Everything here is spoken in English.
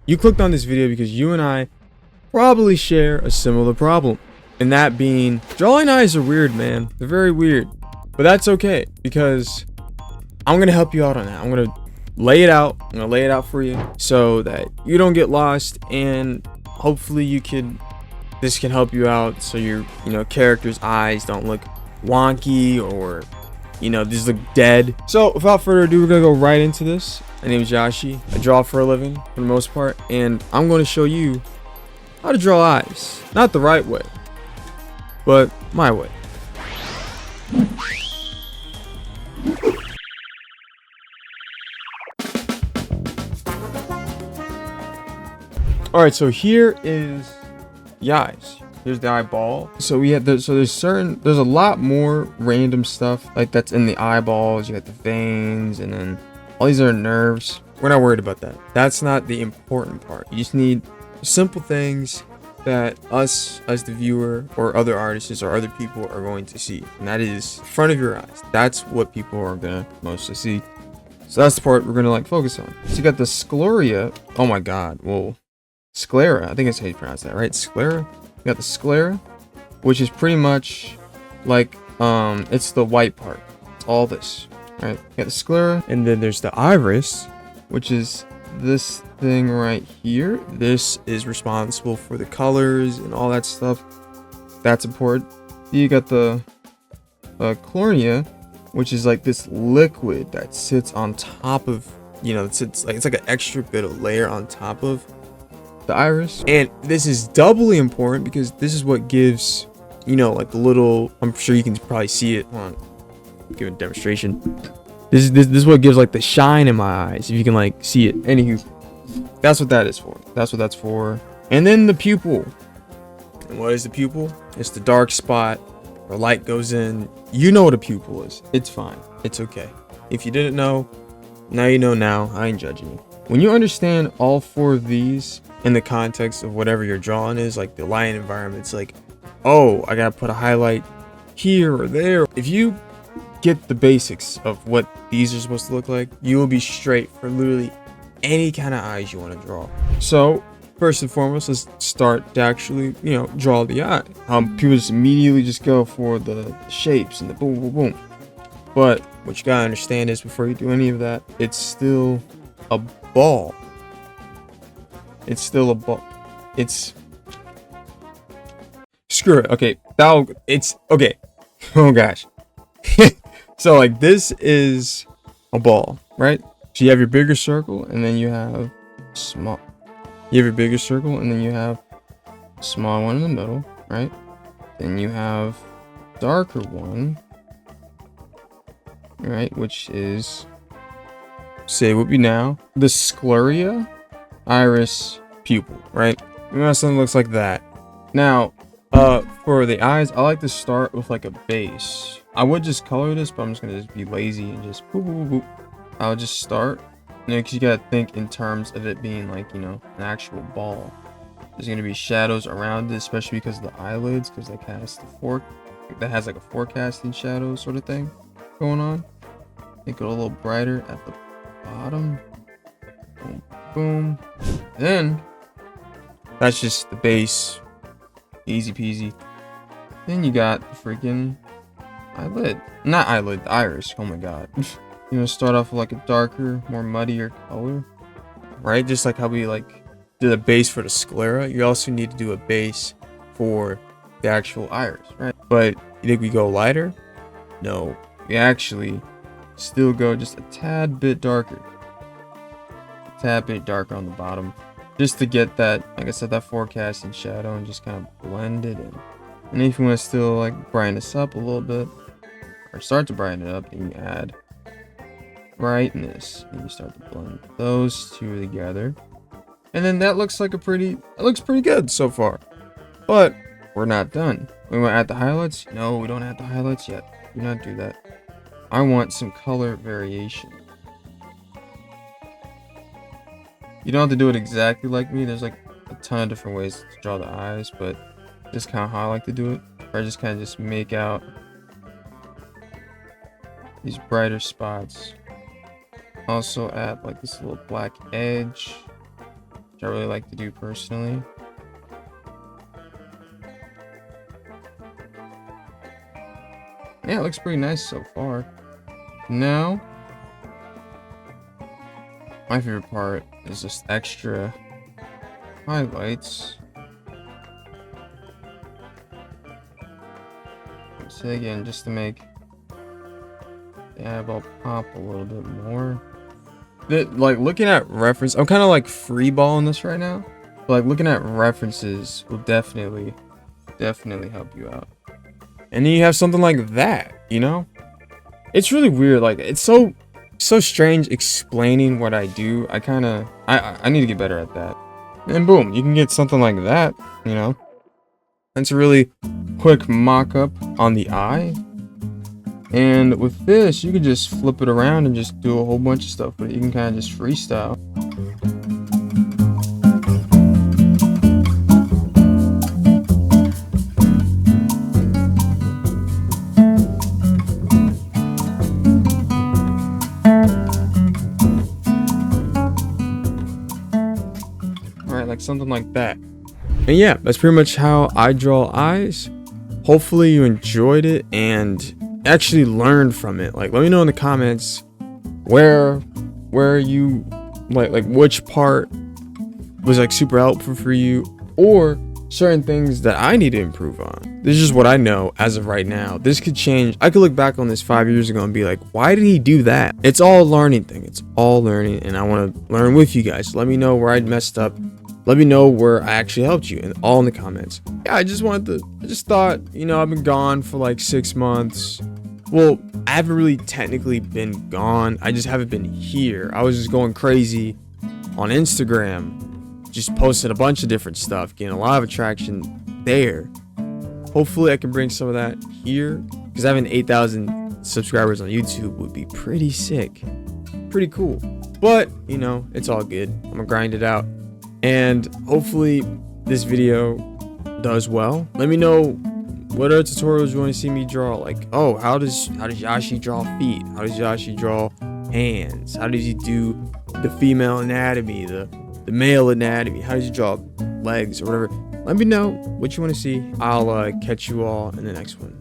You clicked on this video because you and I probably share a similar problem. And that being, drawing eyes are weird, man. They're very weird. But that's okay, because I'm going to help you out on that. I'm going to lay it out. I'm going to lay it out for you so that you don't get lost, and hopefully this can help you out so your, character's eyes don't look wonky or, these look dead. So without further ado, we're going to go right into this. My name is Yashi. I draw for a living for the most part, and I'm going to show you how to draw eyes. Not the right way, but my way. Alright, so here is the eyes. Here's the eyeball. So there's a lot more random stuff like that's in the eyeballs. You got the veins, and then all these are nerves. We're not worried about that. That's not the important part. You just need simple things that us as the viewer or other artists or other people are going to see, and that is in front of your eyes. That's what people are gonna mostly see. So that's the part we're gonna focus on. So you got the scleria. Oh my god, whoa. Sclera, I think that's how you pronounce that, right? Sclera. You got the sclera, which is pretty much like it's the white part. It's all this. Alright, you got the sclera, and then there's the iris, which is this thing right here. This is responsible for the colors and all that stuff. That's important. You got the cornea, which is like this liquid that sits on top of, it's like an extra bit of layer on top of the iris. And this is doubly important because this is what gives, like the little, I'm sure you can probably see it. Hold on, give a demonstration. This is what gives like the shine in my eyes, if you can see it. Anywho, that's what that is for. That's what that's for. And then the pupil. And what is the pupil? It's the dark spot where light goes in. You know what a pupil is. It's fine. It's okay. If you didn't know, now you know now. I ain't judging you. When you understand all four of these in the context of whatever you're drawing is, like the light environment, it's like, oh, I gotta put a highlight here or there. If you get the basics of what these are supposed to look like, you will be straight for literally any kind of eyes you want to draw. So first and foremost, let's start to actually, draw the eye. People just immediately just go for the shapes and the boom, boom, boom. But what you gotta understand is, before you do any of that, it's still a ball. It's still a ball. It's screw it. Okay, it's okay. Oh gosh. So this is a ball, right? So you have your bigger circle, and then you have small. You have your bigger circle, and then you have a small one in the middle, right? Then you have darker one, right? Which is, say, would be now the scleria, iris, pupil, right? Something looks like that. Now, for the eyes, I like to start with a base. I would just color this, but I'm just gonna be lazy and just boop, boop, boop, boop. I'll just start. Because you gotta think in terms of it being an actual ball. There's gonna be shadows around it, especially because of the eyelids, because that has a forecasting shadow sort of thing going on. Make it a little brighter at the bottom. Boom, boom. Then that's just the base. Easy peasy. Then you got the freaking eyelid. Not eyelid, the iris. Oh my god. Start off with a darker, more muddier color. Right? Just like how we did a base for the sclera, you also need to do a base for the actual iris, right? But you think we go lighter? No. We actually still go just a tad bit darker. A tad bit darker on the bottom. Just to get that, like I said, that forecasting shadow, and just kind of blend it in. And if you want to still brighten this up a little bit, or start to brighten it up, then you add brightness, and you start to blend those two together. And then that looks pretty good so far. But we're not done. We want to add the highlights? No, we don't add the highlights yet. Do not do that. I want some color variation. You don't have to do it exactly like me. There's a ton of different ways to draw the eyes, but this is kind of how I like to do it. Or I just kind of just make out these brighter spots. Also add this little black edge. which I really like to do personally. Yeah, it looks pretty nice so far. Now, my favorite part is just extra highlights. So again, just to make the eyeball pop a little bit more. Like looking at reference, I'm kind of like freeballing this right now. But like looking at references will definitely help you out. And then you have something like that, you know? It's really weird. Like it's so strange explaining what I do. I need to get better at that. And boom, you can get something like that, you know? It's a really quick mock-up on the eye. And with this, you can just flip it around and just do a whole bunch of stuff with it. You can kind of just freestyle. Alright, like something like that. And yeah, that's pretty much how I draw eyes. Hopefully you enjoyed it and actually learned from it. Like, let me know in the comments where you like which part was like super helpful for you, or certain things that I need to improve on. This is just what I know as of right now. This could change. I could look back on this 5 years ago and be like, why did he do that? It's all a learning thing. It's all learning, and I want to learn with you guys. Let me know where I messed up. Let me know where I actually helped you, and all in the comments. Yeah, I just thought, you know, I've been gone for like 6 months. Well, I haven't really technically been gone. I just haven't been here. I was just going crazy on Instagram, just posting a bunch of different stuff, getting a lot of attraction there. Hopefully I can bring some of that here, because having 8,000 subscribers on YouTube would be pretty sick. Pretty cool. But, you know, it's all good. I'm gonna grind it out. And hopefully this video does well. Let me know what other tutorials you want to see me draw. Like, oh, how does Yashi draw feet? How does Yashi draw hands? How does he do the female anatomy, the male anatomy? How does he draw legs or whatever? Let me know what you want to see. I'll catch you all in the next one.